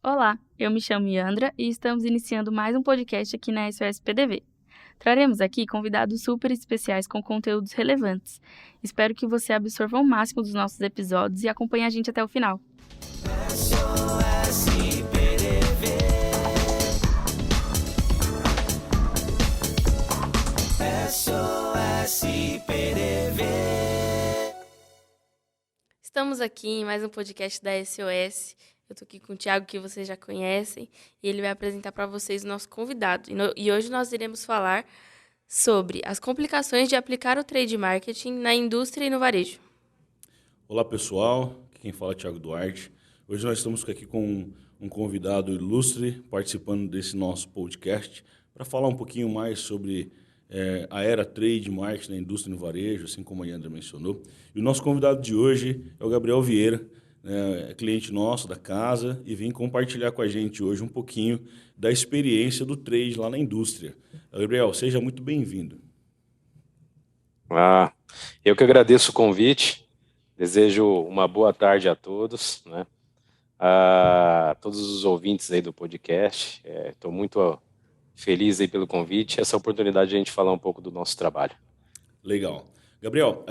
Olá, eu me chamo Yandra e estamos iniciando mais um podcast aqui na SOS PDV. Traremos aqui convidados super especiais com conteúdos relevantes. Espero que você absorva o máximo dos nossos episódios e acompanhe a gente até o final. SOS PDV. SOS PDV. Estamos aqui em mais um podcast da SOS. Eu estou aqui com o Thiago, que vocês já conhecem, e ele vai apresentar para vocês o nosso convidado. E hoje nós iremos falar sobre as complicações de aplicar o trade marketing na indústria e no varejo. Olá pessoal, quem fala é Thiago Duarte. Hoje nós estamos aqui com um convidado ilustre participando desse nosso podcast para falar um pouquinho mais sobre a era trade marketing na indústria e no varejo, assim como a Yandra mencionou. E o nosso convidado de hoje é o Gabriel Vieira, é cliente nosso da casa e vem compartilhar com a gente hoje um pouquinho da experiência do trade lá na indústria. Gabriel, seja muito bem-vindo. Eu que agradeço o convite, desejo uma boa tarde a todos, né? A todos os ouvintes aí do podcast, estou muito feliz aí pelo convite, essa oportunidade de a gente falar um pouco do nosso trabalho. Legal. Gabriel,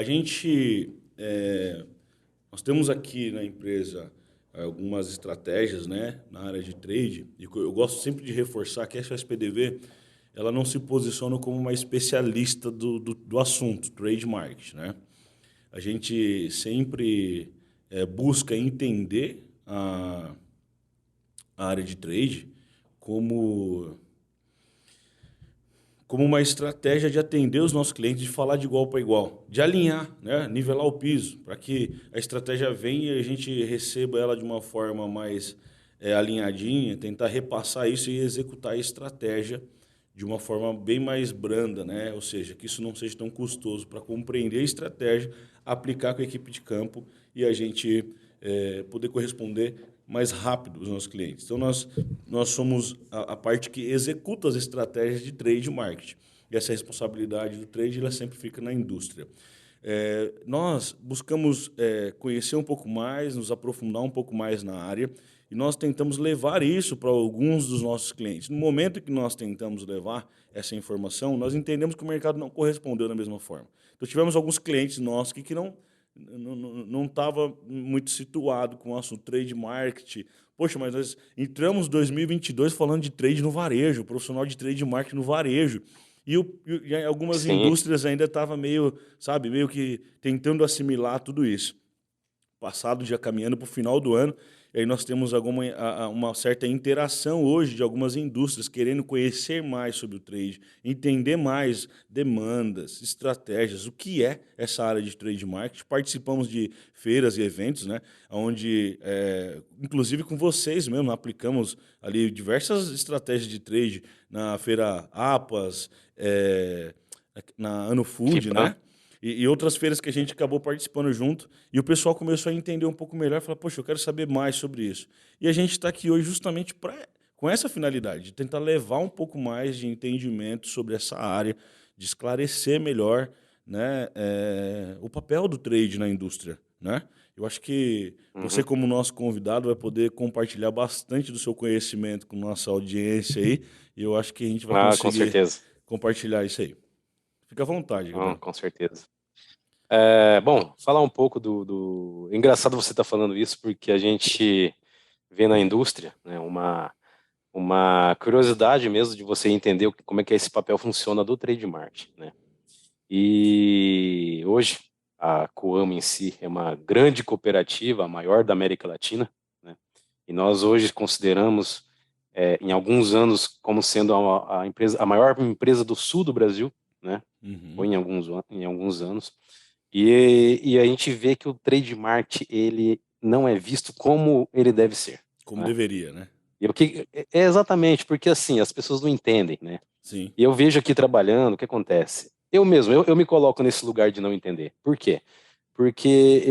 nós temos aqui na empresa algumas estratégias, né, na área de trade, e eu gosto sempre de reforçar que a SOSPDV ela não se posiciona como uma especialista do assunto, trade marketing, né? A gente sempre busca entender a área de trade como uma estratégia de atender os nossos clientes, de falar de igual para igual, de alinhar, né? Nivelar o piso, para que a estratégia venha e a gente receba ela de uma forma mais alinhadinha, tentar repassar isso e executar a estratégia de uma forma bem mais branda, né? Ou seja, que isso não seja tão custoso para compreender a estratégia, aplicar com a equipe de campo e a gente poder corresponder mais rápido aos nossos clientes. Então, nós somos a parte que executa as estratégias de trade marketing. E essa responsabilidade do trade ela sempre fica na indústria. Nós buscamos conhecer um pouco mais, nos aprofundar um pouco mais na área, e nós tentamos levar isso para alguns dos nossos clientes. No momento que nós tentamos levar essa informação, nós entendemos que o mercado não correspondeu da mesma forma. Então, tivemos alguns clientes nossos que não estava muito situado com o assunto trade marketing. Poxa, mas nós entramos em 2022 falando de trade no varejo, profissional de trade marketing no varejo. E algumas Sim. indústrias ainda estavam meio que tentando assimilar tudo isso. Passado já caminhando para o final do ano, e aí nós temos uma certa interação hoje de algumas indústrias querendo conhecer mais sobre o trade, entender mais demandas, estratégias, o que é essa área de trade marketing. Participamos de feiras e eventos, né, onde, inclusive com vocês mesmo, aplicamos ali diversas estratégias de trade na feira APAS, na Ano Food, FIPAM. né? E outras feiras que a gente acabou participando junto, e o pessoal começou a entender um pouco melhor, falar, poxa, eu quero saber mais sobre isso. E a gente está aqui hoje justamente com essa finalidade, de tentar levar um pouco mais de entendimento sobre essa área, de esclarecer melhor, né, o papel do trade na indústria, né? Eu acho que você, como nosso convidado, vai poder compartilhar bastante do seu conhecimento com nossa audiência aí, e eu acho que a gente vai Com conseguir certeza. compartilhar isso aí. Fica à vontade, Gabriel. Com certeza. Bom, falar um pouco do... Engraçado você estar falando isso, porque a gente vê na indústria, né, uma curiosidade mesmo de você entender como é que esse papel funciona do trade marketing, né? E hoje a Coamo em si é uma grande cooperativa, a maior da América Latina, né? E nós hoje consideramos, em alguns anos, como sendo a maior empresa do sul do Brasil, né? Ou em alguns anos. E a gente vê que o trade marketing ele não é visto como ele deve ser. Como né? deveria, né? Exatamente, porque assim, as pessoas não entendem, né? Sim. E eu vejo aqui trabalhando, o que acontece? Eu mesmo, eu me coloco nesse lugar de não entender. Por quê? Porque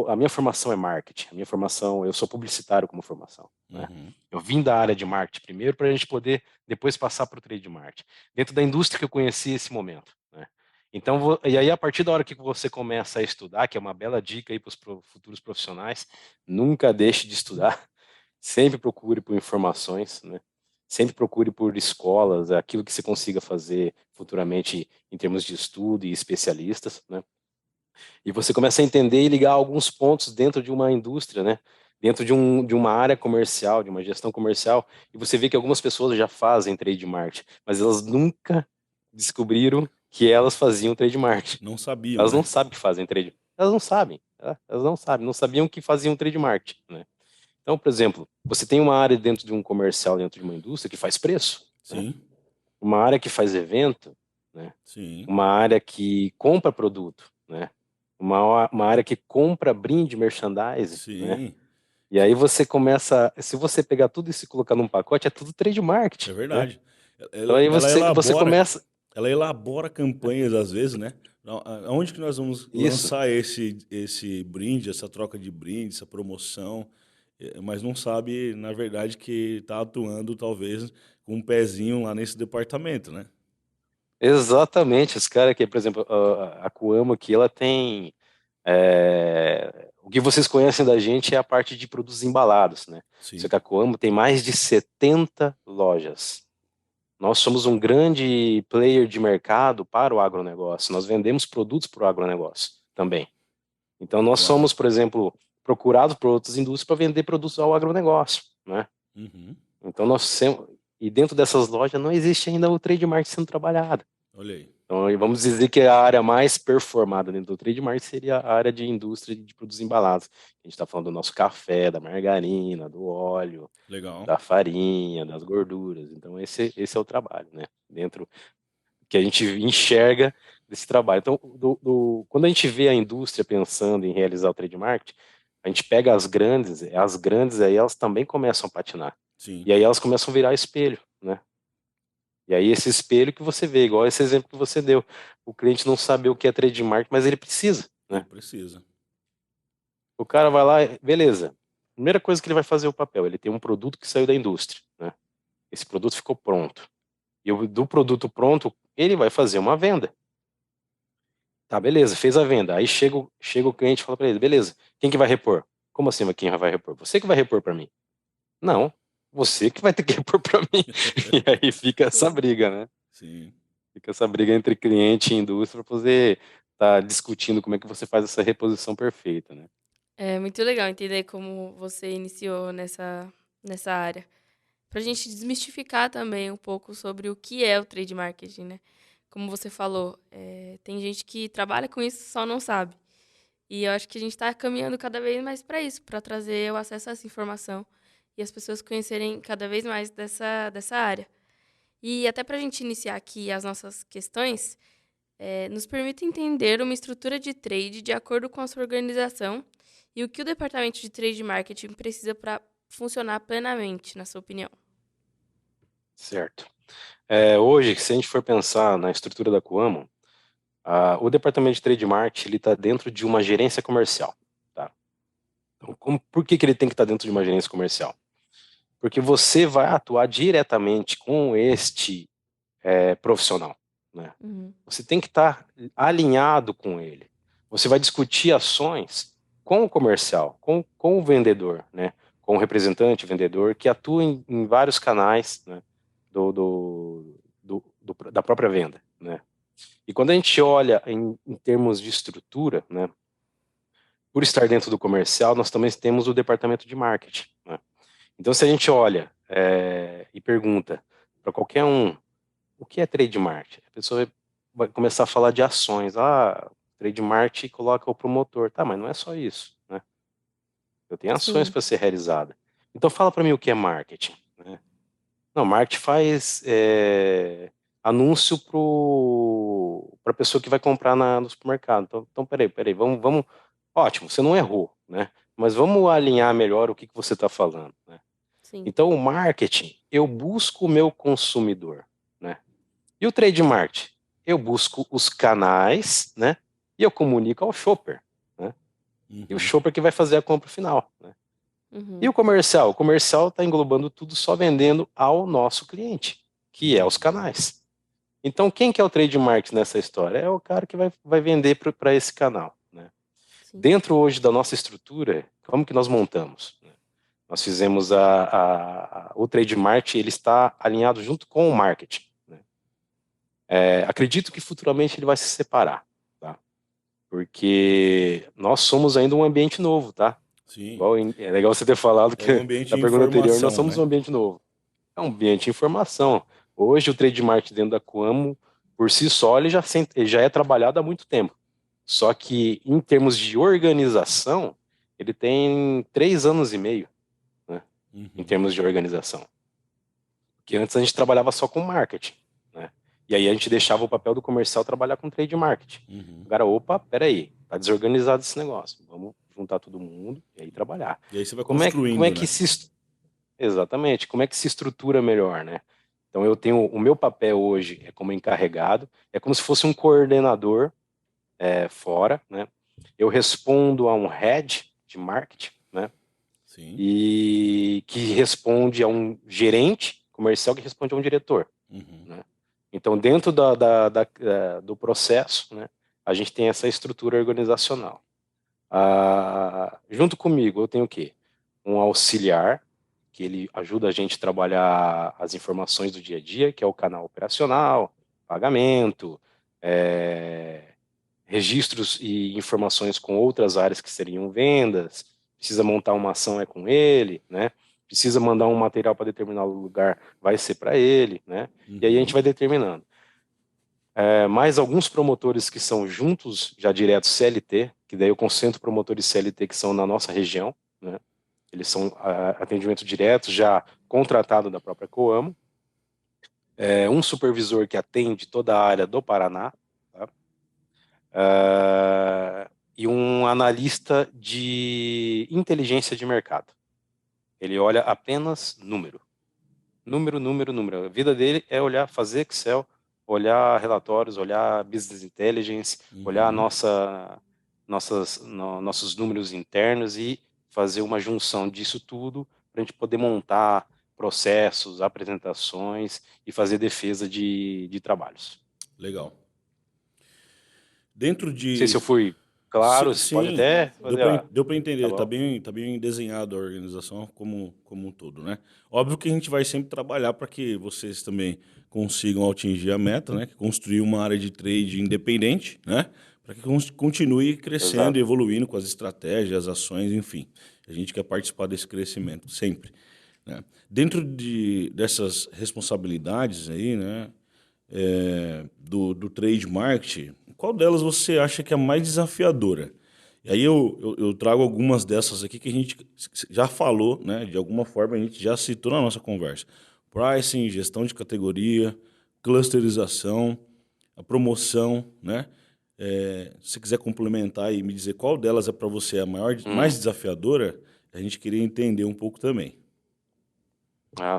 a minha formação é marketing, eu sou publicitário como formação. Né? Eu vim da área de marketing primeiro para a gente poder depois passar para o trade marketing. Dentro da indústria que eu conheci esse momento. Né? Então, e aí a partir da hora que você começa a estudar, que é uma bela dica aí para os futuros profissionais, nunca deixe de estudar. Sempre procure por informações, né? Sempre procure por escolas, aquilo que você consiga fazer futuramente em termos de estudo e especialistas, né? E você começa a entender e ligar alguns pontos dentro de uma indústria, né? Dentro de uma área comercial, de uma gestão comercial, e você vê que algumas pessoas já fazem trade marketing, mas elas nunca descobriram que elas faziam trade marketing. Não sabiam, Elas não né? sabem que fazem trade. Elas não sabem. Elas não sabem, não sabiam que faziam trade marketing, né? Então, por exemplo, você tem uma área dentro de um comercial, dentro de uma indústria que faz preço, né? Sim, Uma área que faz evento, né? sim, Uma área que compra produto, né? Uma área que compra brinde, merchandising, né? sim. E aí você começa, se você pegar tudo isso e colocar num pacote, é tudo trade É marketing, né? verdade. Então aí Ela você elabora, começa ela elabora campanhas às vezes, né? Aonde que nós vamos isso. lançar esse brinde, essa troca de brinde, essa promoção, mas não sabe, na verdade, que está atuando talvez com um pezinho lá nesse departamento, né? Exatamente, os caras que, por exemplo, a Coamo aqui, ela tem o que vocês conhecem da gente é a parte de produtos embalados, né? Só Sim. que a Coamo tem mais de 70 lojas. Nós somos um grande player de mercado para o agronegócio. Nós vendemos produtos para o agronegócio também. Então, nós Uau. somos, por exemplo, procurados por outras indústrias para vender produtos ao agronegócio, né? Uhum. Então, e dentro dessas lojas não existe ainda o trade marketing sendo trabalhado. Olha aí. Então, aí vamos dizer que a área mais performada dentro do trade marketing seria a área de indústria de produtos embalados. A gente está falando do nosso café, da margarina, do óleo, Legal. da farinha, das gorduras. Então, esse é o trabalho, né? Dentro que a gente enxerga desse trabalho. Então, quando a gente vê a indústria pensando em realizar o trade marketing, a gente pega as grandes aí elas também começam a patinar. Sim. E aí elas começam a virar espelho, né? E aí esse espelho que você vê, igual esse exemplo que você deu, o cliente não sabe o que é trade marketing, mas ele precisa, Ele né? precisa. O cara vai lá, beleza. Primeira coisa que ele vai fazer é o papel, ele tem um produto que saiu da indústria, né? Esse produto ficou pronto. E do produto pronto, ele vai fazer uma venda. Tá, beleza, fez a venda. Aí chega o cliente e fala para ele, beleza, quem que vai repor? Como assim, mas quem vai repor? Você que vai repor para mim. Não, você que vai ter que repor para mim. E aí fica essa Sim. briga, né? Sim. Fica essa briga entre cliente e indústria para poder estar discutindo como é que você faz essa reposição perfeita, né? É muito legal entender como você iniciou nessa área. Para a gente desmistificar também um pouco sobre o que é o trade marketing, né? Como você falou, tem gente que trabalha com isso e só não sabe. E eu acho que a gente está caminhando cada vez mais para isso, para trazer o acesso a essa informação e as pessoas conhecerem cada vez mais dessa área. E até para a gente iniciar aqui as nossas questões, nos permite entender uma estrutura de trade de acordo com a sua organização e o que o departamento de trade marketing precisa para funcionar plenamente, na sua opinião. Certo. Hoje, se a gente for pensar na estrutura da Coamo, o departamento de trade marketing ele está dentro de uma gerência comercial, tá? Então, por que ele tem que estar dentro de uma gerência comercial? Porque você vai atuar diretamente com este profissional, né? Uhum. Você tem que estar alinhado com ele. Você vai discutir ações com o comercial, com o vendedor, né? Com o representante, vendedor, que atua em vários canais, né? Da própria venda, né? E quando a gente olha em termos de estrutura, né? Por estar dentro do comercial, nós também temos o departamento de marketing, né? Então, se a gente olha e pergunta para qualquer um o que é trade marketing, a pessoa vai começar a falar de ações. Trade marketing coloca o promotor. Tá, mas não é só isso, né? Eu tenho ações Sim. para ser realizada. Então, fala para mim o que é marketing, né? Não, marketing faz anúncio para a pessoa que vai comprar no supermercado. Então peraí, vamos. Ótimo, você não errou, né? Mas vamos alinhar melhor o que você está falando, né? Sim. Então, o marketing, eu busco o meu consumidor, né? E o trade marketing, eu busco os canais, né? E eu comunico ao shopper, né? E o Uhum. shopper que vai fazer a compra final, né? E Uhum. o comercial? O comercial está englobando tudo só vendendo ao nosso cliente, que é os Uhum. canais. Então, quem que é o trade marketing nessa história? É o cara que vai vender para esse canal, né? Sim. Dentro hoje da nossa estrutura, como que nós montamos? Nós fizemos o trade marketing, ele está alinhado junto com o marketing, né? Acredito que futuramente ele vai se separar, tá? Porque nós somos ainda um ambiente novo, tá? Sim. É legal você ter falado É que um ambiente na de pergunta anterior nós informação, somos né? um ambiente novo. É um ambiente de informação. Hoje o trade marketing dentro da Coamo, por si só, ele já é trabalhado há muito tempo. Só que em termos de organização, ele tem 3 anos e meio, né? Em Uhum. termos de organização. Porque antes a gente trabalhava só com marketing, né? E aí a gente deixava o papel do comercial trabalhar com trade marketing. Uhum. Agora, opa, peraí, tá desorganizado esse negócio. Vamos juntar todo mundo e aí trabalhar. E aí você vai Como é construindo, que né? se Exatamente, como é que se estrutura melhor, né? Então eu tenho o meu papel hoje é como encarregado, é como se fosse um coordenador fora, né? Eu respondo a um head de marketing, né? Sim. E que responde a um gerente comercial que responde a um diretor, Uhum. né? Então dentro do processo, né? A gente tem essa estrutura organizacional. Junto comigo eu tenho o quê? Um auxiliar, que ele ajuda a gente a trabalhar as informações do dia a dia, que é o canal operacional, pagamento, registros e informações com outras áreas que seriam vendas, precisa montar uma ação é com ele, né? Precisa mandar um material para determinado lugar, vai ser para ele, né? E aí a gente Uhum. vai determinando. Mais alguns promotores que são juntos, já direto CLT, que daí eu concentro promotores CLT que são na nossa região, né? Eles são atendimento direto, já contratado da própria Coamo. Um supervisor que atende toda a área do Paraná, tá? E um analista de inteligência de mercado. Ele olha apenas número. Número, número, número. A vida dele é olhar, fazer Excel, olhar relatórios, olhar business intelligence, olhar Uhum. nossos números internos e fazer uma junção disso tudo para a gente poder montar processos, apresentações e fazer defesa de trabalhos. Legal. Dentro Não sei de. se eu fui claro, você pode Sim, até Sim. fazer, ó, deu para tá entender. bom? Tá bem desenhado a organização como um todo, né? Óbvio que a gente vai sempre trabalhar para que vocês também consigam atingir a meta, né? Que é construir uma área de trade independente, né? Para que continue crescendo e Exato. evoluindo com as estratégias, as ações, enfim. A gente quer participar desse crescimento sempre, né? Dentro dessas responsabilidades aí, né? Do trade marketing, qual delas você acha que é a mais desafiadora? E aí eu trago algumas dessas aqui que a gente já falou, né? De alguma forma a gente já citou na nossa conversa. Pricing, gestão de categoria, clusterização, a promoção, né? Se você quiser complementar e me dizer qual delas é para você a maior, mais Hum, desafiadora, a gente queria entender um pouco também.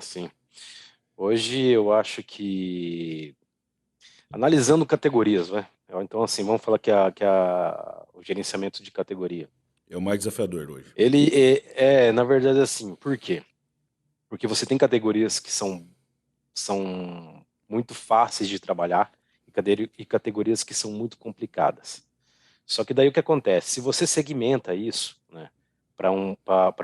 sim. Hoje eu acho que analisando categorias, né? Então, assim, vamos falar o gerenciamento de categoria. É o mais desafiador hoje. Ele na verdade, assim, por quê? Porque você tem categorias que são muito fáceis de trabalhar e categorias que são muito complicadas. Só que daí o que acontece? Se você segmenta isso, né, para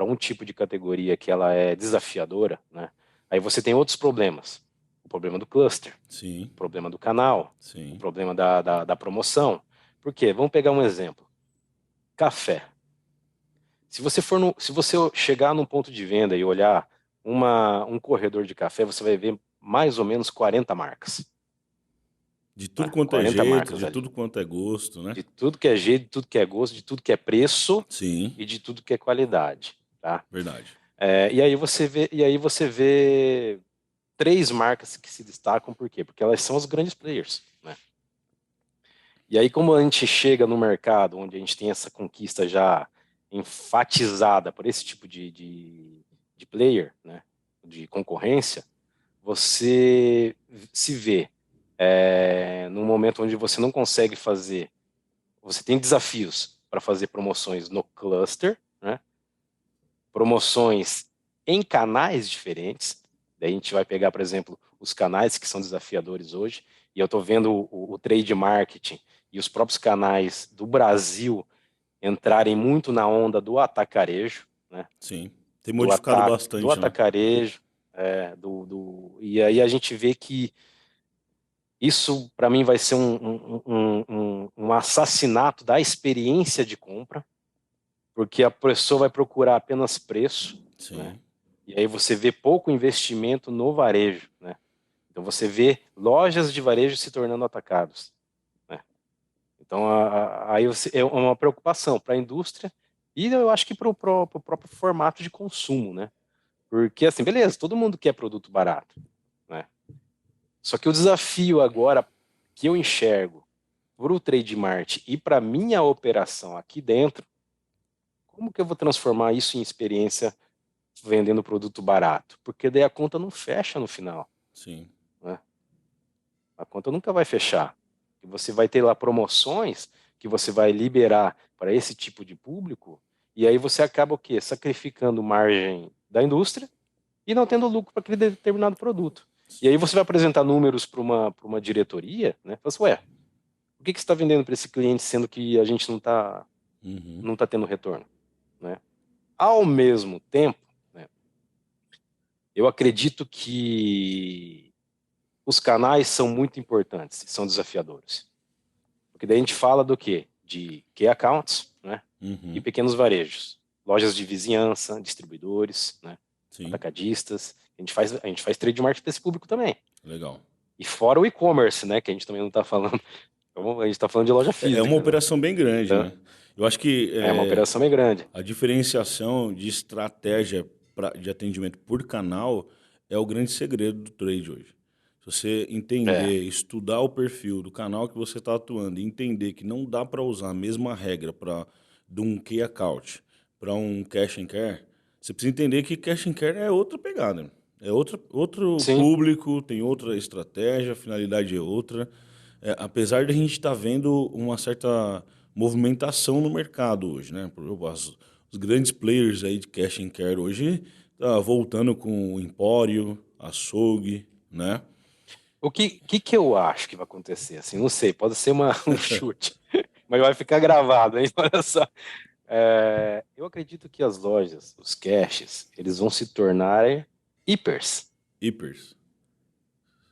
um tipo de categoria que ela é desafiadora, né, aí você tem outros problemas. O problema do cluster, Sim, o problema do canal, o sim. problema da promoção. Por quê? Vamos pegar um exemplo. Café. Se você chegar num ponto de venda e olhar um corredor de café, você vai ver mais ou menos 40 marcas, De tudo né? quanto é 40 jeito, marcas de ali. tudo quanto é gosto, né? De tudo que é jeito, de tudo que é gosto, de tudo que é preço Sim, e de tudo que é qualidade, tá? verdade. E aí você vê três marcas que se destacam, por quê? Porque elas são os grandes players, né? E aí, como a gente chega no mercado onde a gente tem essa conquista já enfatizada por esse tipo de player, né, de concorrência, você se vê num momento onde você não consegue fazer, você tem desafios para fazer promoções no cluster, né, promoções em canais diferentes. Daí a gente vai pegar, por exemplo, os canais que são desafiadores hoje, e eu estou vendo o trade marketing e os próprios canais do Brasil entrarem muito na onda do atacarejo, né? Sim. Tem do, modificado ata do bastante, né? atacarejo, e aí a gente vê que isso, para mim, vai ser um assassinato da experiência de compra, porque a pessoa vai procurar apenas preço, né? Sim. E aí você vê pouco investimento no varejo, né? Então você vê lojas de varejo se tornando atacados, né? Então aí é uma preocupação para a indústria e eu acho que para o próprio formato de consumo, né? Porque assim, beleza, todo mundo quer produto barato, né? Só que o desafio agora que eu enxergo para o Trade Mart e para minha operação aqui dentro, como que eu vou transformar isso em experiência vendendo produto barato? Porque daí a conta não fecha no final, Sim. né? A conta nunca vai fechar. E você vai ter lá promoções que você vai liberar para esse tipo de público, e aí você acaba o quê? Sacrificando margem da indústria e não tendo lucro para aquele determinado produto. E aí você vai apresentar números para uma diretoria, né? Fala assim, ué, por que você está vendendo para esse cliente sendo que a gente Uhum. não tá tendo retorno, né? Ao mesmo tempo, né, eu acredito que os canais são muito importantes, são desafiadores. Porque daí a gente fala do quê? De key accounts, né? E Uhum. pequenos varejos, lojas de vizinhança, distribuidores, né? Sim. Atacadistas. A gente faz trade market para esse público também. Legal. E fora o e-commerce, né? Que a gente também não está falando. A gente está falando de loja É uma física, né? operação bem grande, Então, né? Eu acho que é uma operação bem grande. a diferenciação de estratégia de atendimento por canal é o grande segredo do trade hoje. Se você É. entender, estudar o perfil do canal que você está atuando e entender que não dá para usar a mesma regra de um key account para um cash and care, você precisa entender que cash and care é outra pegada. É outro Sim. público, tem outra estratégia, a finalidade é outra. Apesar de a gente estar vendo uma certa movimentação no mercado hoje, né? Por exemplo, os grandes players aí de cash and care hoje tá voltando com o Empório, açougue, né? O que eu acho que vai acontecer? Assim, não sei, pode ser um chute, mas vai ficar gravado, hein? Olha só. Eu acredito que as lojas, os caches, eles vão se tornar hipers. Hippers.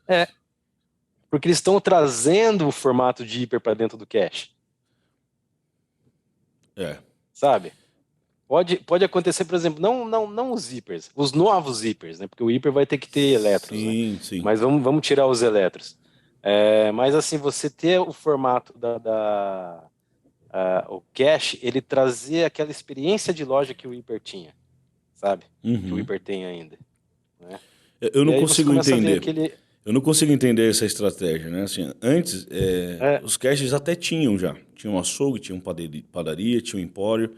É, porque eles estão trazendo o formato de hiper para dentro do cache, É. sabe? Pode acontecer, por exemplo, não os hippers, os novos hippers, né? Porque o hiper vai ter que ter eletros, né? Sim, sim. Mas vamos tirar os eletros. Mas assim, você ter o formato o cache, ele trazer aquela experiência de loja que o hiper tinha, sabe? Que o Uhum. hiper tem ainda, né? Eu E não aí você consigo começa a ver entender. aquele. Eu não consigo entender essa estratégia, né? Assim, antes, É, os caches até tinham já. Tinha um açougue, tinha um padaria, tinha um empório.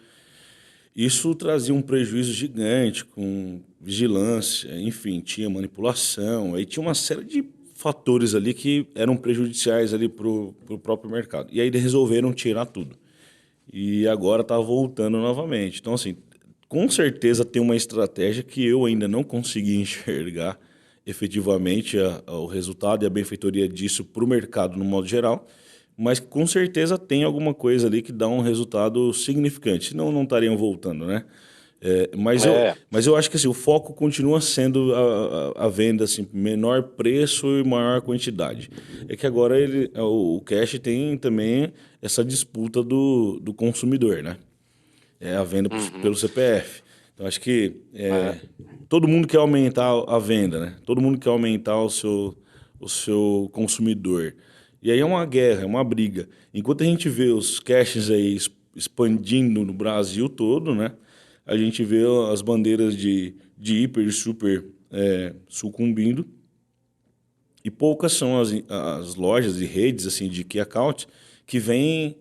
Isso trazia um prejuízo gigante com vigilância, enfim, tinha manipulação, aí tinha uma série de fatores ali que eram prejudiciais ali para o próprio mercado. E aí eles resolveram tirar tudo. E agora está voltando novamente. Então, assim, com certeza tem uma estratégia que eu ainda não consegui enxergar efetivamente o resultado e a benfeitoria disso para o mercado no modo geral, mas com certeza tem alguma coisa ali que dá um resultado significante, senão não estariam voltando, né? é, Mas eu acho que assim, o foco continua sendo a venda, assim, menor preço e maior quantidade. É que agora o cash tem também essa disputa do consumidor, né? É a venda uhum, pelo CPF. Então acho que é, todo mundo quer aumentar a venda, né? Todo mundo quer aumentar o seu consumidor. E aí é uma guerra, é uma briga. Enquanto a gente vê os caches aí expandindo no Brasil todo, né? A gente vê as bandeiras de hiper e super sucumbindo. E poucas são as lojas e redes assim de key account que vêm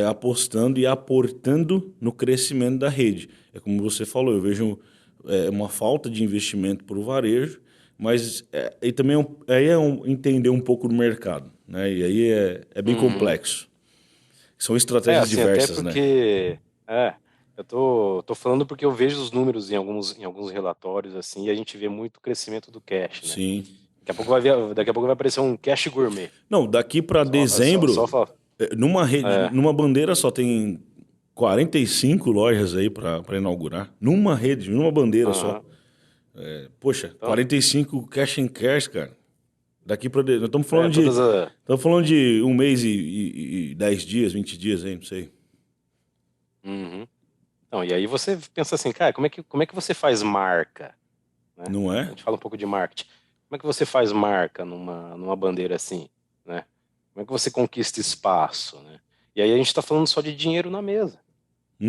apostando e aportando no crescimento da rede. É como você falou, eu vejo uma falta de investimento para o varejo, mas e também aí entender um pouco do mercado, né? E aí é bem uhum. complexo. São estratégias Assim, até diversas, né? porque. Eu tô falando porque eu vejo os números em alguns relatórios, assim, e a gente vê muito crescimento do cash, né? Sim. Daqui a pouco vai aparecer um cash gourmet. Não, daqui para Só dezembro, fala. numa rede, É, numa bandeira só tem 45 lojas aí para inaugurar, numa rede, numa bandeira só. Aham. Poxa, Então, 45 cash and cash, cara. Daqui para nós estamos é, estamos falando de um mês e 10 dias, 20 dias aí, não sei. Uhum. Então, e aí você pensa assim, cara, como é que você faz marca, né? Não A é? gente fala um pouco de marketing. Como é que você faz marca numa bandeira assim, né? Como é que você conquista espaço, né? E aí a gente está falando só de dinheiro na mesa.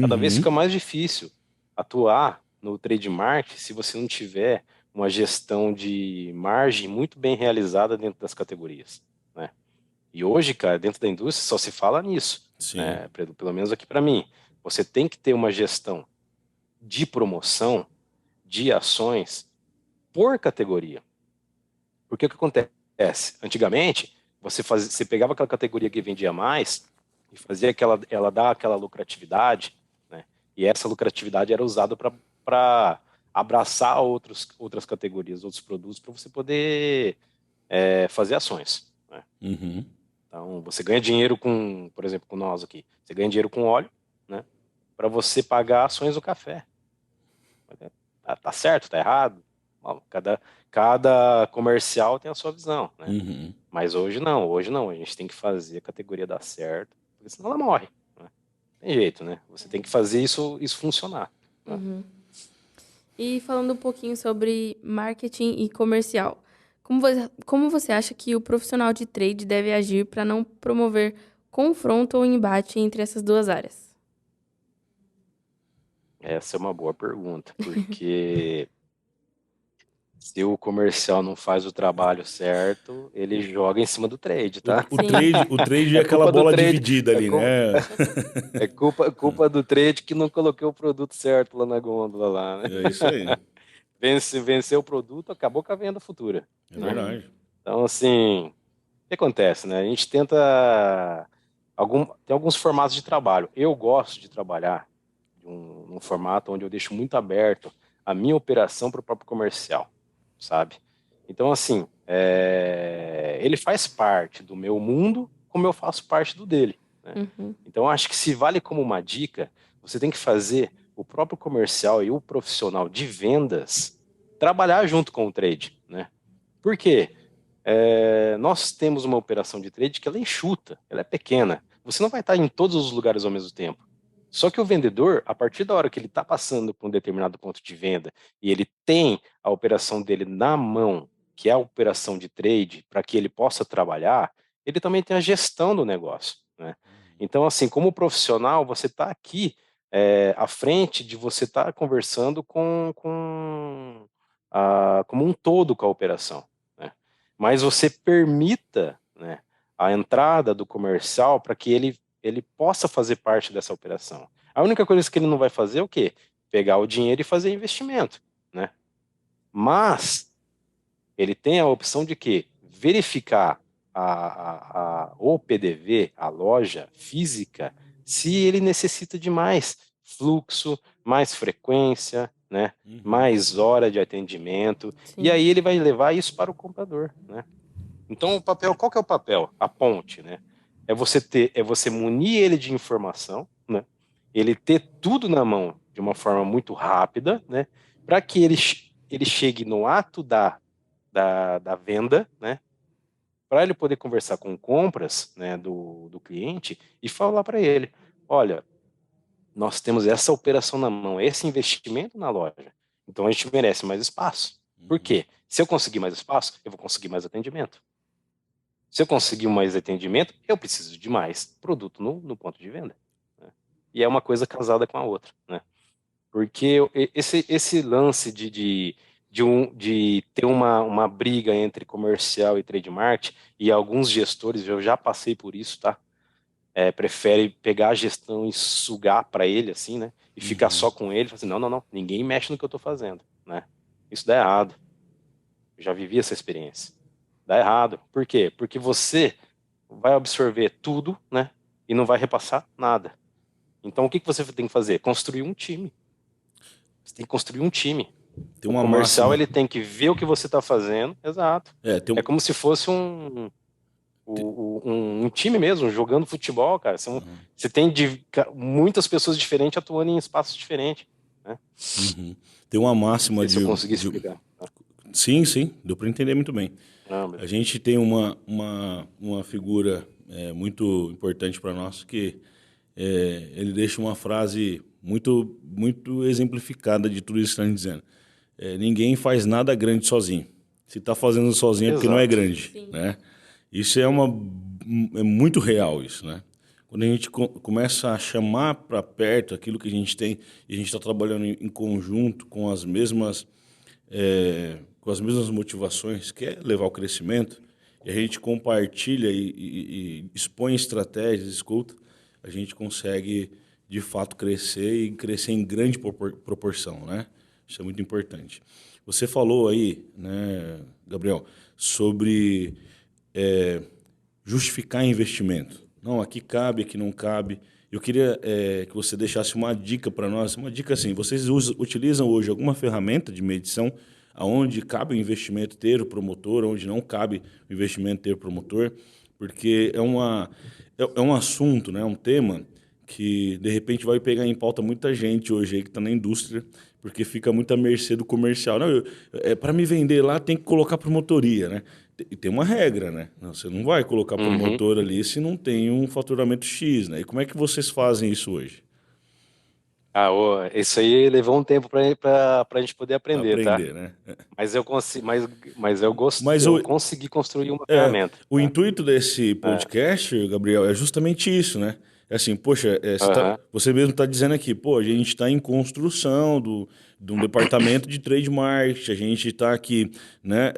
Cada vez fica Uhum. mais difícil atuar no trade marketing se você não tiver uma gestão de margem muito bem realizada dentro das categorias, né? E hoje, cara, dentro da indústria só se fala nisso, Sim. né? Pelo menos aqui para mim. Você tem que ter uma gestão de promoção de ações por categoria. Porque o que acontece? Antigamente, você pegava aquela categoria que vendia mais e fazia ela dar aquela lucratividade, né? E essa lucratividade era usada para abraçar outras categorias, outros produtos, para você poder fazer ações, né? Uhum. Então, você ganha dinheiro com, por exemplo, com nós aqui, você ganha dinheiro com óleo, né? Para você pagar ações do café. Tá certo, tá errado? Bom, cada comercial tem a sua visão, né? Uhum. Mas hoje não, a gente tem que fazer a categoria dar certo, porque senão ela morre, né? Tem jeito, né? Você tem que fazer isso funcionar, né? E falando um pouquinho sobre marketing e comercial, como você acha que o profissional de trade deve agir para não promover confronto ou embate entre essas duas áreas? Essa é uma boa pergunta, porque se o comercial não faz o trabalho certo, ele joga em cima do trade, tá? Sim, O trade é É aquela culpa do bola trade, dividida é ali, culpa, né? culpa do trade que não coloquei o produto certo lá na gôndola lá, né? É isso aí. Venceu o produto, acabou com a venda futura, É né? verdade. Então, assim, o que acontece, né? A gente tenta tem alguns formatos de trabalho. Eu gosto de trabalhar num formato onde eu deixo muito aberto a minha operação para o próprio comercial, sabe? Então, assim, ele faz parte do meu mundo, como eu faço parte do dele, né? Então, eu acho que se vale como uma dica, você tem que fazer o próprio comercial e o profissional de vendas trabalhar junto com o trade, né? Por quê? Nós temos uma operação de trade que ela é enxuta, ela é pequena. Você não vai estar em todos os lugares ao mesmo tempo. Só que o vendedor, a partir da hora que ele está passando por um determinado ponto de venda e ele tem a operação dele na mão, que é a operação de trade, para que ele possa trabalhar, ele também tem a gestão do negócio, né? Então, assim, como profissional, você está aqui à frente de você estar conversando como um todo com a operação, né? Mas você permita, né, a entrada do comercial para que ele possa fazer parte dessa operação. A única coisa que ele não vai fazer é o quê? Pegar o dinheiro e fazer investimento, né? Mas ele tem a opção de quê? Verificar o PDV, a loja física, se ele necessita de mais fluxo, mais frequência, né? Uhum. Mais hora de atendimento, e sim. aí ele vai levar isso para o comprador, né? Então, qual que é o papel? A ponte, né? É você munir ele de informação, né? Ele ter tudo na mão de uma forma muito rápida, né? Para que ele chegue no ato da venda, né? Para ele poder conversar com compras, né, do cliente e falar para ele: olha, nós temos essa operação na mão, esse investimento na loja. Então a gente merece mais espaço. Por Uhum. quê? Se eu conseguir mais espaço, eu vou conseguir mais atendimento. Se eu conseguir mais atendimento, eu preciso de mais produto no ponto de venda, né? E é uma coisa casada com a outra, né? Porque esse lance de ter uma briga entre comercial e trade marketing, e alguns gestores, eu já passei por isso, tá? Prefere pegar a gestão e sugar para ele, assim, né? E ficar Uhum. só com ele, falar assim, não, não, não, ninguém mexe no que eu estou fazendo, né? Isso dá errado. Eu já vivi essa experiência. Dá errado. Por quê? Porque você vai absorver tudo, né? E não vai repassar nada. Então, o que você tem que fazer? Construir um time. Você tem que construir um time. Tem O uma comercial, máxima. ele tem que ver o que você está fazendo. Exato. É, tem É um, como se fosse um. um time mesmo, jogando futebol, cara. Você tem muitas pessoas diferentes atuando em espaços diferentes, né? Uhum. Tem uma máxima Se eu conseguir explicar. Sim, sim, deu para entender muito bem. Mas... A gente tem uma figura muito importante para nós que ele deixa uma frase muito, muito exemplificada de tudo isso que está dizendo. Ninguém faz nada grande sozinho. Se está fazendo sozinho é porque não é grande, né? Isso é muito real isso, né? Quando a gente começa a chamar para perto aquilo que a gente tem e a gente está trabalhando em conjunto com as mesmas motivações, que é levar o crescimento, e a gente compartilha e expõe estratégias, escuta, a gente consegue de fato crescer e crescer em grande proporção, né? Isso é muito importante. Você falou aí, né, Gabriel, sobre justificar investimento. Não, aqui cabe, aqui não cabe. Eu queria que você deixasse uma dica para nós. Uma dica assim, vocês utilizam hoje alguma ferramenta de medição onde cabe o investimento ter o promotor, onde não cabe o investimento ter o promotor? Porque é um assunto, né, um tema que, de repente, vai pegar em pauta muita gente hoje aí que está na indústria, porque fica muito à mercê do comercial. Não, para me vender lá tem que colocar promotoria, né? E tem uma regra, né? Você não vai colocar promotor ali se não tem um faturamento X, né? E como é que vocês fazem isso hoje? Isso aí levou um tempo para a gente poder aprender, tá? Né? Mas eu consegui, eu consegui construir uma É, ferramenta. o intuito desse podcast, Gabriel, é justamente isso, né? É assim, poxa, você mesmo está dizendo aqui, pô, a gente está em construção de um departamento de trade marketing, a gente está aqui, né,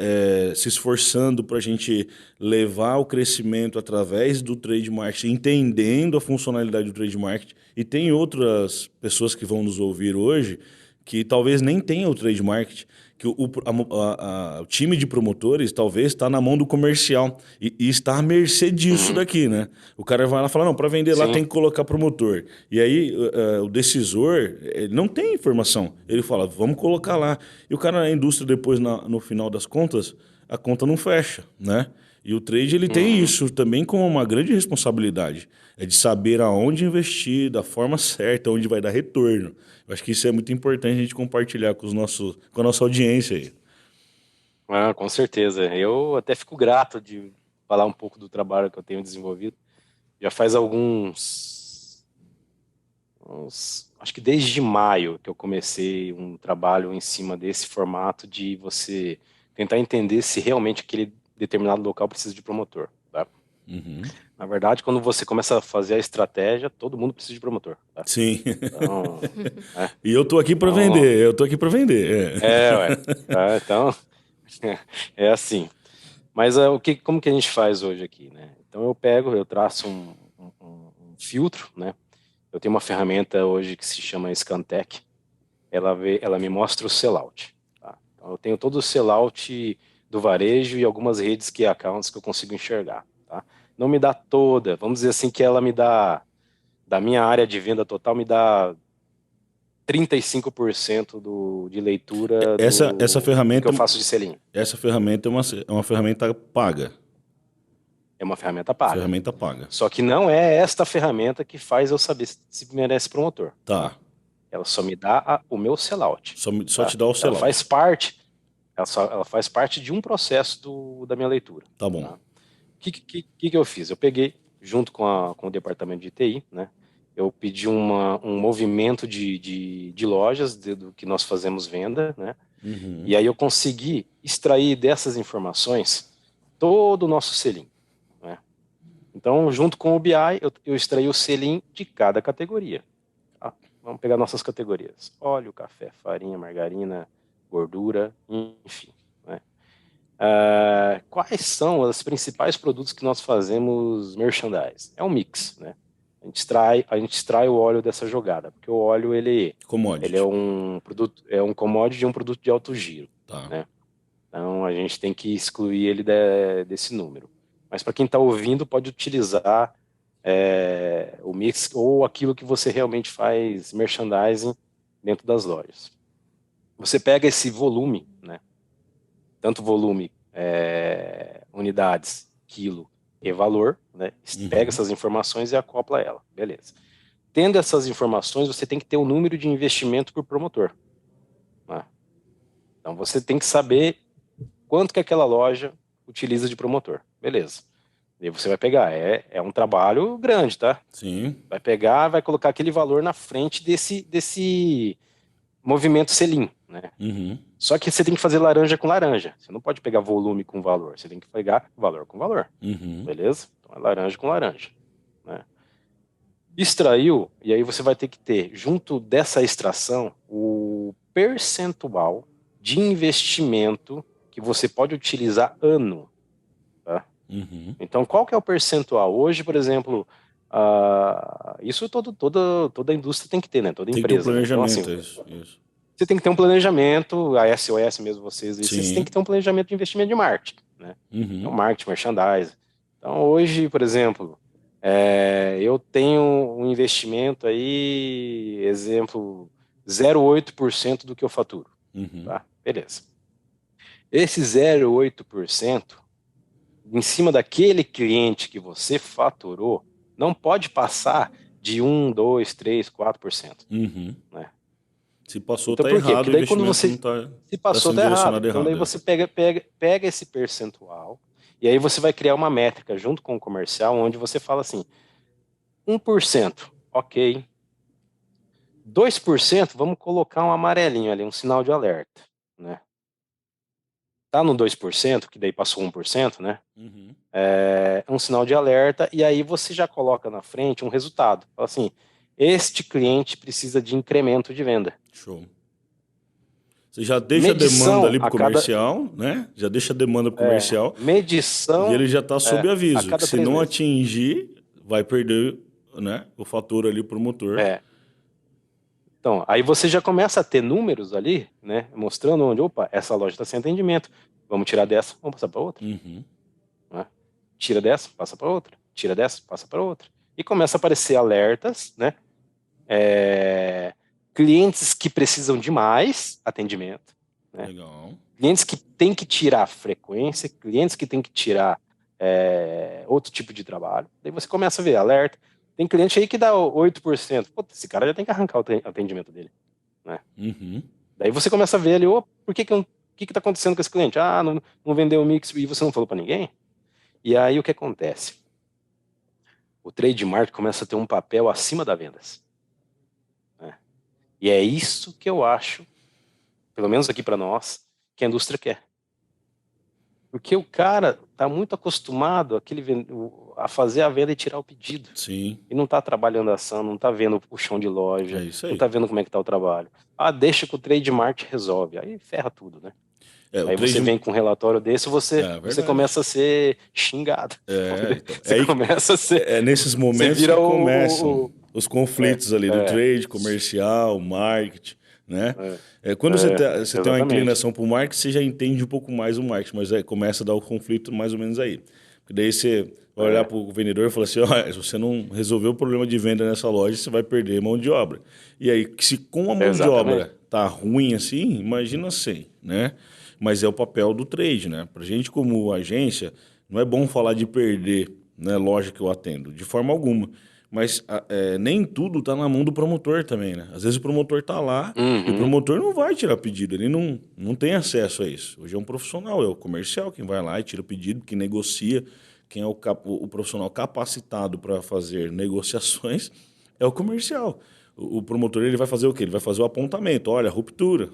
se esforçando para a gente levar o crescimento através do trade marketing, entendendo a funcionalidade do trade marketing. E tem outras pessoas que vão nos ouvir hoje que talvez nem tenham o trade marketing, que o time de promotores talvez está na mão do comercial e está à mercê disso daqui, né? O cara vai lá e fala, não, para vender lá tem que colocar promotor. E aí o decisor, ele não tem informação. Ele fala, vamos colocar lá. E o cara na indústria depois, no final das contas, a conta não fecha, né? E o trade ele tem isso também como uma grande responsabilidade. É de saber aonde investir, da forma certa, onde vai dar retorno. Eu acho que isso é muito importante a gente compartilhar com a nossa audiência aí. Com certeza. Eu até fico grato de falar um pouco do trabalho que eu tenho desenvolvido. Já faz acho que desde maio que eu comecei um trabalho em cima desse formato de você tentar entender se realmente aquele determinado local precisa de promotor, tá? Na verdade, quando você começa a fazer a estratégia, todo mundo precisa de promotor, tá? Sim. Então, E eu tô aqui para vender, Ué. Então, é assim. Mas como que a gente faz hoje aqui, né? Então eu traço um filtro, né? Eu tenho uma ferramenta hoje que se chama Scantec. Ela me mostra o sellout. Tá? Então eu tenho todo o sellout do varejo e algumas redes que accounts que eu consigo enxergar. Tá? Não me dá toda, vamos dizer assim que ela me dá, da minha área de venda total, me dá 35% de leitura essa ferramenta, do que eu faço de selinho. Essa ferramenta é uma ferramenta paga. É uma ferramenta paga. Ferramenta paga. Só que não é esta ferramenta que faz eu saber se merece promotor. Tá. Ela só me dá o meu sellout. Só te dá o sellout. Ela faz parte de um processo da minha leitura. Tá bom. Tá? O que eu fiz? Eu peguei, junto com o departamento de TI, né? Eu pedi um movimento de lojas do que nós fazemos venda, né? E aí eu consegui extrair dessas informações todo o nosso selim. Né? Então, junto com o BI, eu extraí o selim de cada categoria. Tá? Vamos pegar nossas categorias: óleo, café, farinha, margarina, gordura, enfim. Né? Quais são os principais produtos que nós fazemos merchandise? É um mix, né? A gente extrai o óleo dessa jogada, porque o óleo ele é um produto, é um commodity de um produto de alto giro. Tá. Né? Então a gente tem que excluir ele desse número. Mas para quem está ouvindo, pode utilizar o mix ou aquilo que você realmente faz merchandising dentro das lojas. Você pega esse volume, né? Tanto volume, unidades, quilo, e valor, né? Pega essas informações e acopla ela. Beleza. Tendo essas informações, você tem que ter o número de investimento por promotor. Né? Então, você tem que saber quanto que aquela loja utiliza de promotor. Beleza. E você vai pegar. É um trabalho grande, tá? Sim. Vai pegar, vai colocar aquele valor na frente desse movimento selim, né? Uhum. Só que você tem que fazer laranja com laranja. Você não pode pegar volume com valor. Você tem que pegar valor com valor. Uhum. Beleza? Então é laranja com laranja. Né? Extraiu, e aí você vai ter que ter, junto dessa extração, o percentual de investimento que você pode utilizar ano. Tá? Uhum. Então, qual que é o percentual? Hoje, por exemplo, isso toda a indústria tem que ter, né? Toda Tem que ter um empresa. Né? Então, assim, planejamento, isso. você tem que ter um planejamento, a SOS mesmo, vocês tem Sim. que ter um planejamento de investimento de marketing, né? Então, Uhum. marketing, merchandising. Então, hoje, por exemplo, eu tenho um investimento aí, exemplo, 0,8% do que eu faturo. Uhum. Tá? Beleza. Esse 0,8%, em cima daquele cliente que você faturou, não pode passar de 1, 2, 3, 4%. Uhum. Né? Se passou, Então, tá por quê? errado, Porque o daí quando investimento não você tá, se tá passou, sendo tá errado. direcionado Então, daí errado. você pega esse percentual e aí você vai criar uma métrica junto com o comercial, onde você fala assim, 1%, ok. 2%, vamos colocar um amarelinho ali, um sinal de alerta, né? Tá no 2%, que daí passou 1%, né? Uhum. É um sinal de alerta, e aí você já coloca na frente um resultado. Fala assim, este cliente precisa de incremento de venda. Show. Você já deixa a demanda Medição ali pro a cada... comercial, né? Já deixa a demanda pro comercial e medição ele já tá sob a aviso, que cada se 3 não meses. atingir, vai perder, né, o fator ali pro motor. Então, aí você já começa a ter números ali, né? Mostrando onde, opa, essa loja está sem atendimento. Vamos tirar dessa, vamos passar para outra. Uhum. Né? Tira dessa, passa para outra. Tira dessa, passa para outra. E começa a aparecer alertas, né? Clientes que precisam de mais atendimento, né? Legal. Clientes que têm que tirar frequência, clientes que têm que tirar outro tipo de trabalho. Daí você começa a ver alerta. Tem cliente aí que dá 8%. Pô, esse cara já tem que arrancar o atendimento dele. Né? Uhum. Daí você começa a ver ali, por que está acontecendo com esse cliente? Não vendeu o mix e você não falou para ninguém? E aí o que acontece? O trade marketing começa a ter um papel acima das vendas. Né? E é isso que eu acho, pelo menos aqui para nós, que a indústria quer. Porque o cara está muito acostumado a fazer a venda e tirar o pedido. Sim. E não está trabalhando a ação, não está vendo o chão de loja, É isso aí. não está vendo como é que está o trabalho. Deixa que o trade marketing resolve. Aí ferra tudo, né? O Aí você vem com um relatório desse, você verdade. começa a ser xingado. Então, Você começa a ser... nesses Você momentos vira que começam os conflitos ali do é. trade, comercial, marketing, né? Quando você tem uma exatamente. inclinação para o marketing, você já entende um pouco mais o marketing, mas aí começa a dar o conflito mais ou menos aí. Porque daí você vai olhar para o vendedor e falar assim, se você não resolver o problema de venda nessa loja, você vai perder mão de obra. E aí, se com a mão de obra tá ruim assim, imagina sem, né? Mas é o papel do trade, né? Pra gente como agência, não é bom falar de perder, né, loja que eu atendo, de forma alguma. Mas nem tudo tá na mão do promotor também, né? Às vezes o promotor tá lá e o promotor não vai tirar pedido, ele não tem acesso a isso. Hoje é um profissional, é o comercial quem vai lá e tira o pedido, quem negocia, quem é o profissional capacitado para fazer negociações é o comercial. O promotor ele vai fazer o quê? Ele vai fazer o apontamento. Olha, ruptura,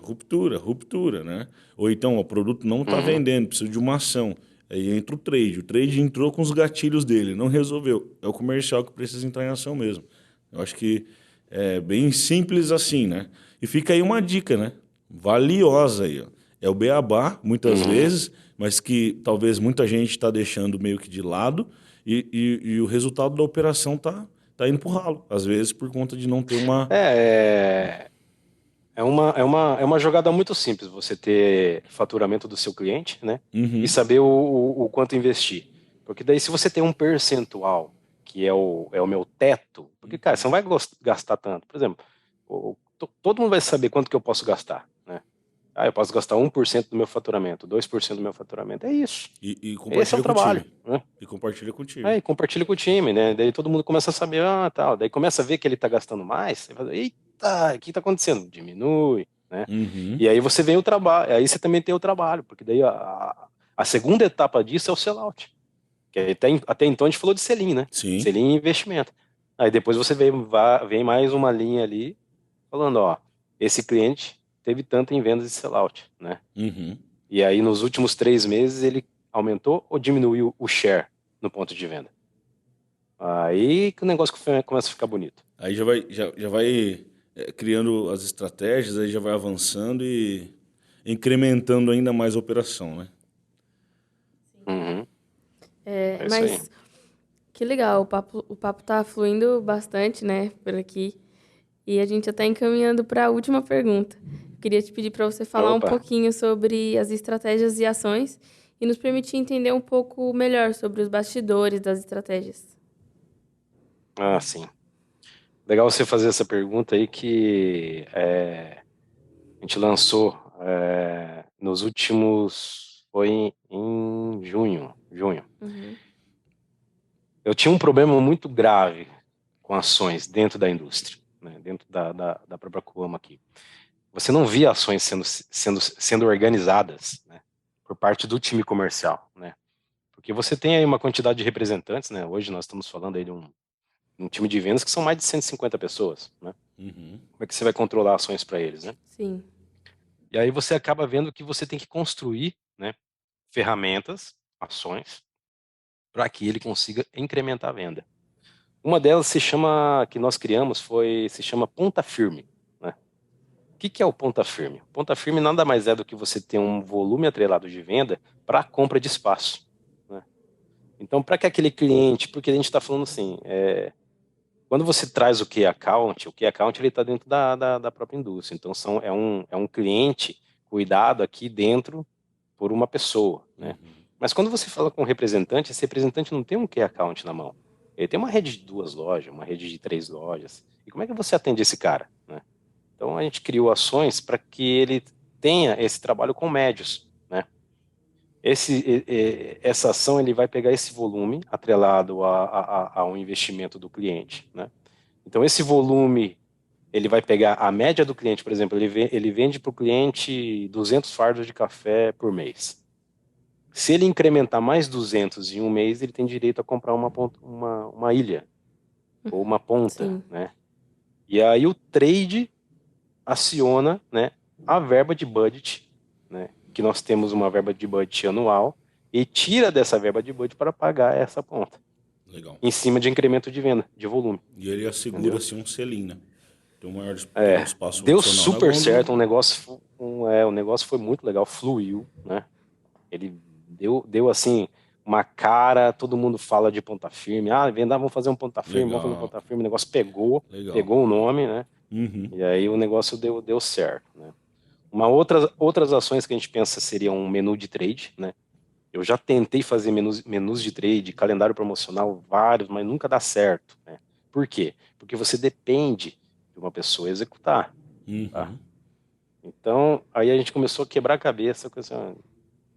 né? Ou então, o produto não está vendendo, precisa de uma ação. Aí entra o trade. O trade entrou com os gatilhos dele, não resolveu. É o comercial que precisa entrar em ação mesmo. Eu acho que é bem simples assim, né? E fica aí uma dica, né? Valiosa aí, ó. É o beabá, muitas vezes, mas que talvez muita gente está deixando meio que de lado e o resultado da operação tá indo pro ralo. Às vezes por conta de não ter uma... É uma jogada muito simples, você ter faturamento do seu cliente, né? Uhum. E saber o quanto investir. Porque daí se você tem um percentual, que é o meu teto, porque, cara, você não vai gastar tanto. Por exemplo, todo mundo vai saber quanto que eu posso gastar, né? Eu posso gastar 1% do meu faturamento, 2% do meu faturamento. É isso. E Esse é compartilha o com o trabalho, time. né? E compartilha contigo. E compartilha com o time, né? Daí todo mundo começa a saber, tal. Daí começa a ver que ele tá gastando mais. Você fala, eita, o que tá acontecendo? Diminui, né? Uhum. E aí você vem o trabalho, aí você também tem o trabalho, porque daí a segunda etapa disso é o sellout. Que até então a gente falou de selim, né? Sim. Selim e investimento. Aí depois você vem mais uma linha ali, falando, ó, esse cliente teve tanto em vendas de sellout, né? Uhum. E aí nos últimos 3 meses ele aumentou ou diminuiu o share no ponto de venda? Aí que o negócio começa a ficar bonito. Aí já vai criando as estratégias, aí já vai avançando e incrementando ainda mais a operação, né? Uhum, é isso aí. Mas que legal, o papo tá fluindo bastante, né, por aqui. E a gente já está encaminhando para a última pergunta. Queria te pedir para você falar um Opa, pouquinho sobre as estratégias e ações e nos permitir entender um pouco melhor sobre os bastidores das estratégias. sim. Legal você fazer essa pergunta aí que a gente lançou nos últimos, foi em junho. Uhum. Eu tinha um problema muito grave com ações dentro da indústria, né, dentro da própria Coama aqui. Você não via ações sendo organizadas, né, por parte do time comercial, né? Porque você tem aí uma quantidade de representantes, né? Hoje nós estamos falando aí de um time de vendas que são mais de 150 pessoas, né? Uhum. Como é que você vai controlar ações para eles, né? Sim. E aí você acaba vendo que você tem que construir, né, ferramentas, ações, para que ele consiga incrementar a venda. Uma delas que nós criamos se chama ponta firme, né? O que é o ponta firme? Ponta firme nada mais é do que você ter um volume atrelado de venda para a compra de espaço, né? Então, para que aquele cliente, porque a gente está falando assim, quando você traz o key account ele está dentro da própria indústria. Então, é um cliente cuidado aqui dentro por uma pessoa, né? Mas quando você fala com um representante, esse representante não tem um key account na mão. Ele tem uma rede de 2 lojas, uma rede de 3 lojas. E como é que você atende esse cara, né? Então, a gente criou ações para que ele tenha esse trabalho com médios, né? Essa ação ele vai pegar esse volume atrelado ao investimento do cliente, né? Então esse volume ele vai pegar a média do cliente, por exemplo, ele vende para o cliente 200 fardos de café por mês. Se ele incrementar mais 200 em um mês, ele tem direito a comprar uma ilha ou uma ponta, Sim. né? E aí o trade aciona, né, a verba de budget, né, que nós temos uma verba de budget anual e tira dessa verba de budget para pagar essa ponta, Legal. em cima de incremento de venda, de volume. E ele assegura Entendeu? assim um selim, né? Tem um espaço Deu adicional na super gôndola. certo, o negócio foi muito legal, fluiu, né? Ele deu assim uma cara, todo mundo fala de ponta firme, vamos fazer um ponta firme, vamos fazer um Legal, ponta firme, o negócio pegou legal. o nome, né? Uhum. E aí o negócio deu certo, né? Outras ações que a gente pensa seriam um menu de trade, né? Eu já tentei fazer menus de trade, calendário promocional, vários, mas nunca dá certo, né? Por quê? Porque você depende de uma pessoa executar, tá? Uhum. Então, aí a gente começou a quebrar a cabeça com assim,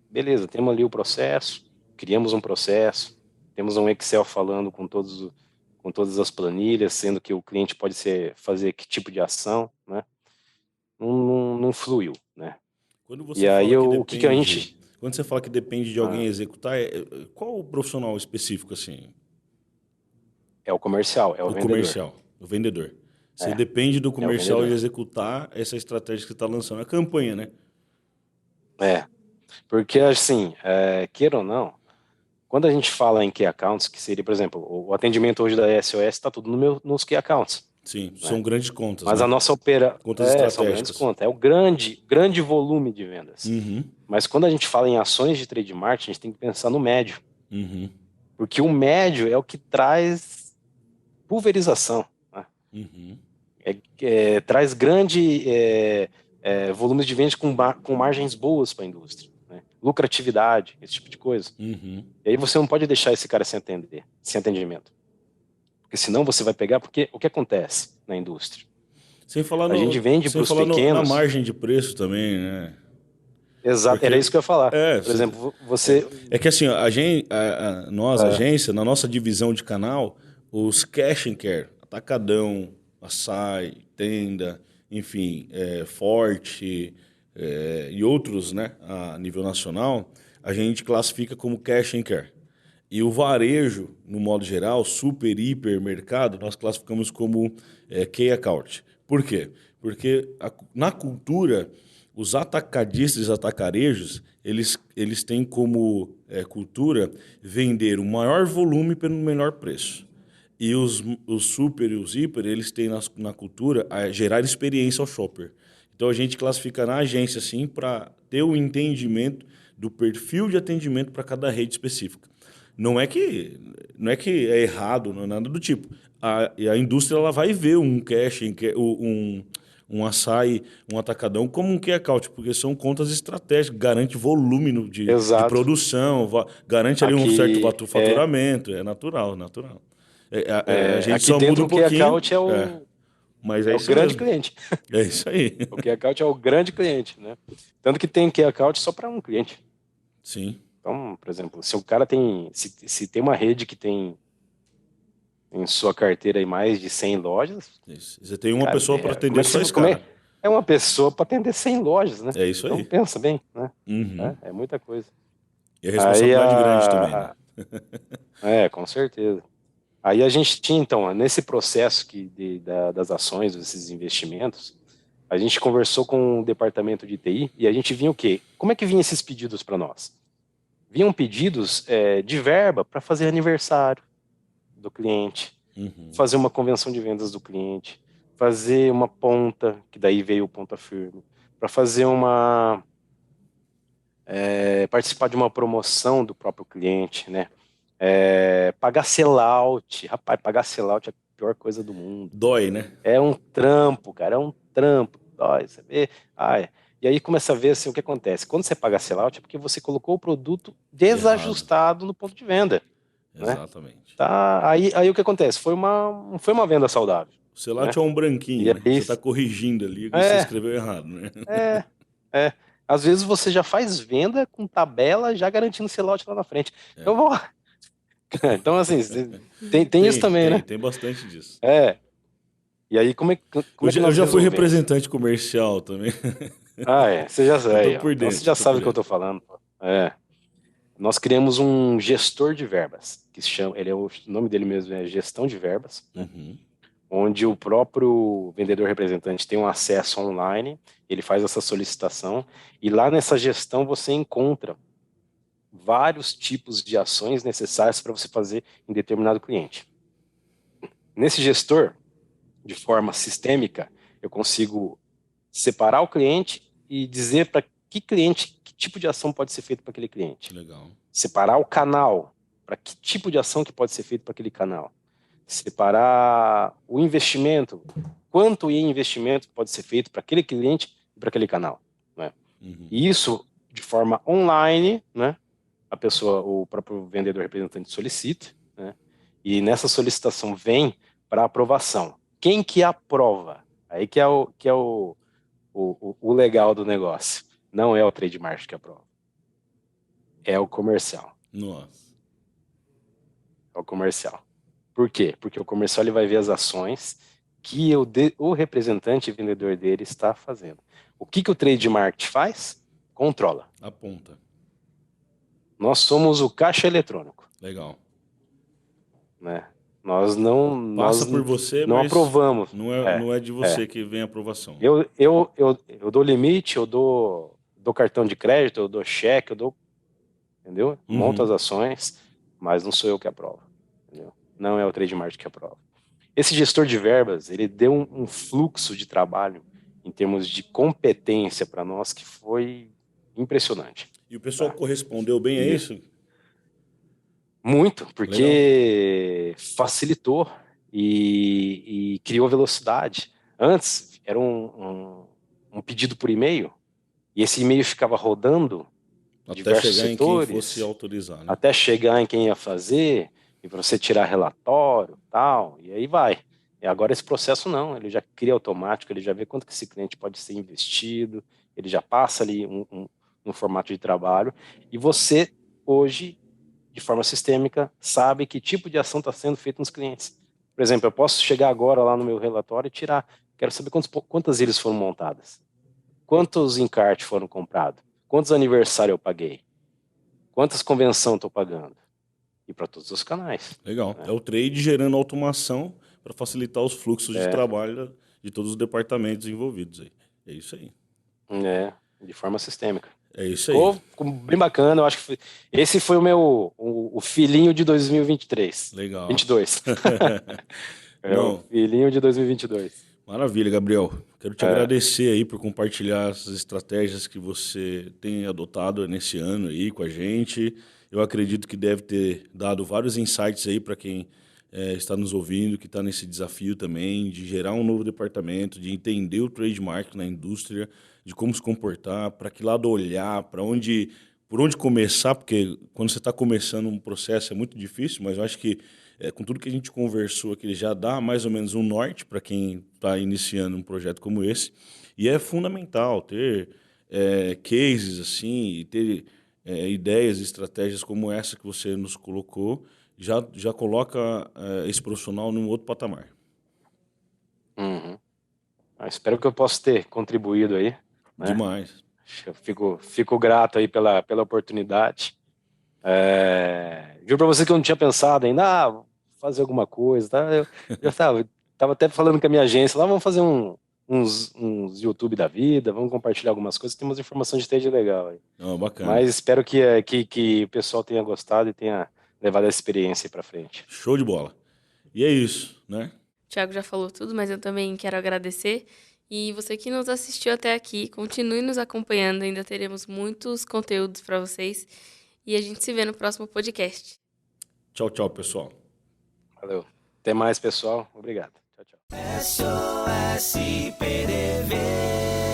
beleza, temos ali o processo, criamos um processo, temos um Excel falando com todas as planilhas, sendo que o cliente pode fazer que tipo de ação, né? Não fluiu, né? Quando você E aí fala que o que que a depende, gente... quando você fala que depende de alguém Ah, executar, qual o profissional específico assim? é o comercial, é o O vendedor. comercial, o vendedor. Você É, depende do é o comercial de vendedor. executar essa estratégia que você está lançando, a campanha, né? É, porque assim, queira ou não, quando a gente fala em key accounts, que seria, por exemplo, o atendimento hoje da SOS está tudo nos key accounts, Sim, né? são grandes contas, Mas né? a nossa Contas são grandes estratégicas. contas, é o grande volume de vendas. Uhum, Mas quando a gente fala em ações de trade marketing, a gente tem que pensar no médio, uhum, porque o médio é o que traz pulverização, né? uhum, Traz volumes de vendas com margens boas para a indústria, né? Lucratividade, esse tipo de coisa. uhum. E aí você não pode deixar esse cara sem atendimento. Porque senão você vai pegar, porque o que acontece na indústria? Sem falar A gente vende para sem os falar na pequenos, margem de preço também, né? Exato, Porque era isso que eu ia falar. é, Por exemplo, você... é que assim, ó, nós, agência, na nossa divisão de canal, os cash and care, atacadão, açaí, tenda, enfim, forte e outros, né, a nível nacional, a gente classifica como cash and care. E o varejo, no modo geral, super, hiper, mercado, nós classificamos como key account. Por quê? Porque na cultura, os atacadistas e atacarejos, eles têm como cultura vender o maior volume pelo menor preço. E os super e os hiper, eles têm na cultura a gerar experiência ao shopper. Então a gente classifica na agência assim para ter o entendimento do perfil de atendimento para cada rede específica. Não é que é errado, não é nada do tipo. A indústria ela vai ver um cash, um açaí, um atacadão como um key account, porque são contas estratégicas, garante volume de Exato. produção, garante ali um certo Aqui, faturamento, é natural, natural. A gente aqui só muda dentro um o key pouquinho, account mas é é o isso grande mesmo. cliente. É isso aí. O key account é o grande cliente, né? Tanto que tem key account só para um cliente. Sim. Então, por exemplo, se o cara tem... Se tem uma rede que tem em sua carteira aí mais de 100 lojas, Isso. Você tem uma cara, pessoa para como atender é que só você... esse cara. É uma pessoa para atender 100 lojas, né? É isso Então, aí. pensa bem, né? Uhum. É muita coisa. E a Aí responsabilidade grande também, né? com certeza. Aí a gente tinha, então, nesse processo das ações, desses investimentos, a gente conversou com o departamento de TI e a gente vinha o quê? Como é que vinham esses pedidos para nós? Vinham pedidos de verba para fazer aniversário do cliente, fazer uma convenção de vendas do cliente, fazer uma ponta, que daí veio o ponta firme, para fazer participar de uma promoção do próprio cliente, né? Pagar sellout, rapaz, pagar sellout é a pior coisa do mundo. Dói, né? É um trampo, cara, é um trampo. Dói, você vê. E aí começa a ver assim, o que acontece. Quando você paga sellout é porque você colocou o produto desajustado no ponto de venda, né? Exatamente. Tá, aí o que acontece? Não foi uma venda saudável, O Selate né? é um E branquinho, né? aí, Você está corrigindo ali que você é, escreveu errado, né? é, é. Às vezes você já faz venda com tabela já garantindo sellout lá na frente. Então, então assim, tem isso também, né? Tem bastante disso. E aí, como Eu é que já, eu nós já fui resolvemos? representante comercial também. Você já Eu tô sabe, ó. por Então você dentro, já tô por sabe o que eu tô dentro. falando. Pô. Nós criamos um gestor de verbas, que se chama, o nome dele mesmo é gestão de verbas, né? Onde o próprio vendedor representante tem um acesso online, ele faz essa solicitação, e lá nessa gestão você encontra vários tipos de ações necessárias para você fazer em determinado cliente. Nesse gestor, de forma sistêmica, eu consigo separar o cliente e dizer para que cliente, que tipo de ação pode ser feito para aquele cliente. Legal. Separar o canal, para que tipo de ação que pode ser feito para aquele canal. Separar o investimento, quanto em investimento pode ser feito para aquele cliente e para aquele canal. Né? E isso, de forma online, né? A pessoa, o próprio vendedor representante solicita, né? E nessa solicitação vem para aprovação. Quem que aprova? Aí que é o legal do negócio. Não é o trademark que aprova. É o comercial. Nossa. É o comercial. Por quê? Porque o comercial ele vai ver as ações que o representante vendedor dele está fazendo. O que o trademark faz? Controla. Aponta. Nós somos o caixa eletrônico. Legal. Né? Nós não Passa por você, não mas aprovamos. não é de você que vem a aprovação. Eu dou limite, eu dou cartão de crédito, eu dou cheque, entendeu? Monto as ações, mas não sou eu que aprovo. Entendeu? Não é o trademark que aprova. Esse gestor de verbas, ele deu um fluxo de trabalho em termos de competência para nós que foi impressionante. E o pessoal correspondeu bem a isso? Muito, porque facilitou e criou velocidade. Antes, era um pedido por e-mail, e esse e-mail ficava rodando diversos chegar setores, em quem fosse autorizar, né? até chegar em quem ia fazer, e para você tirar relatório, tal, e aí vai. E agora esse processo não, ele já cria automático, ele já vê quanto que esse cliente pode ser investido, ele já passa ali no formato de trabalho, e você, hoje, de forma sistêmica, sabe que tipo de ação está sendo feita nos clientes. Por exemplo, eu posso chegar agora lá no meu relatório e tirar, quero saber quantas ilhas foram montadas, quantos encartes foram comprados, quantos aniversários eu paguei, quantas convenções estou pagando, e para todos os canais. Legal. Né? É o trade gerando automação para facilitar os fluxos de trabalho de todos os departamentos envolvidos aí. É isso aí. De forma sistêmica. É isso aí. Ficou bem bacana, eu acho que esse foi o filhinho de 2023. Legal. 22. Não. O filhinho de 2022. Maravilha, Gabriel. Quero te agradecer aí por compartilhar essas estratégias que você tem adotado nesse ano aí com a gente. Eu acredito que deve ter dado vários insights aí para quem está nos ouvindo, que está nesse desafio também de gerar um novo departamento, de entender o trademark na indústria, de como se comportar, para que lado olhar, por onde começar, porque quando você está começando um processo é muito difícil, mas eu acho que com tudo que a gente conversou aqui, já dá mais ou menos um norte para quem está iniciando um projeto como esse. E é fundamental ter cases assim, e ter ideias, estratégias como essa que você nos colocou, já coloca esse profissional num outro patamar. Uhum. Espero que eu possa ter contribuído aí. Né? Demais. Eu fico grato aí pela oportunidade. Viu para você que eu não tinha pensado ainda, fazer alguma coisa, tá? Eu já tava até falando com a minha agência lá, vamos fazer uns YouTube da vida, vamos compartilhar algumas coisas, tem umas informações de trade legal aí. Bacana. Mas espero que o pessoal tenha gostado e tenha levado essa experiência aí para frente. Show de bola. E é isso, né? O Thiago já falou tudo, mas eu também quero agradecer. E você que nos assistiu até aqui, continue nos acompanhando, ainda teremos muitos conteúdos para vocês. E a gente se vê no próximo podcast. Tchau, tchau, pessoal. Valeu. Até mais, pessoal. Obrigado. Tchau, tchau. SOS PDV.